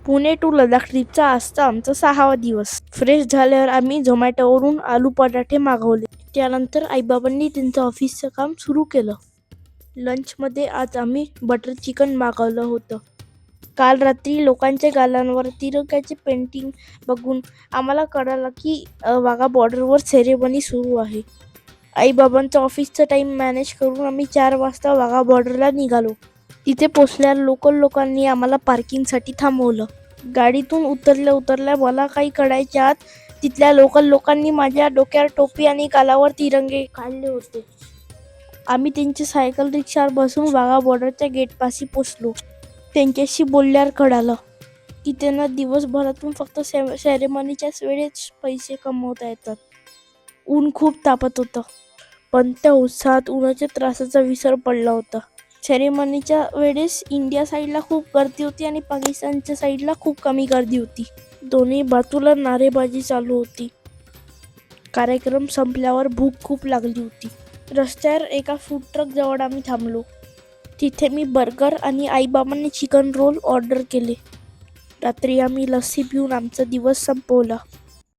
Pune to Ladakh ट्रिपचा आजचा आमचा 6वा दिवस. फ्रेश झाल्यावर आम्ही झोमॅटोवरून आलू पराठे मागवले. त्यानंतर आईबाबांनी त्यांचं ऑफिसचं काम सुरू केलं. लंचमध्ये आज आम्ही बटर चिकन मागवलं होतं. काल रात्री लोकांच्या गालांवर तिरंग्याचे पेंटिंग बघून आम्हाला कळलं की वाघा बॉर्डरवर सेरेमनी सुरू आहे. आईबाबांचं ऑफिसचं टाईम मॅनेज करून आम्ही 4 वाजता वाघा बॉर्डरला निघालो. तिथे पोचल्यावर लोकल लोकांनी आम्हाला पार्किंगसाठी थांबवलं. गाडीतून उतरल्या मला काही कळायच्या आत तिथल्या लोकल लोकांनी माझ्या डोक्यावर टोपी आणि गालावर तिरंगे काढले होते. आम्ही त्यांची सायकल रिक्षावर बसून वाघा बॉर्डरच्या गेटपाशी पोचलो. त्यांच्याशी बोलल्यावर कळालं की त्यांना दिवसभरातून फक्त सेरेमनीच्याच वेळेस पैसे कमवता येतात. ऊन खूप तापत होतं, पण त्या उत्साहात उन्हाच्या त्रासाचा विसर पडला होता. सेरेमनीच्या वेळेस इंडिया साईडला खूप गर्दी होती आणि पाकिस्तानच्या साईडला खूप कमी गर्दी होती. दोन्ही बाजूला नारेबाजी चालू होती. कार्यक्रम संपल्यावर भूक खूप लागली होती. रस्त्यावर एका फूड ट्रक जवळ आम्ही थांबलो. तिथे मी बर्गर आणि आईबाबांनी चिकन रोल ऑर्डर केले. रात्री आम्ही लस्सी पिऊन आमचा दिवस संपवला.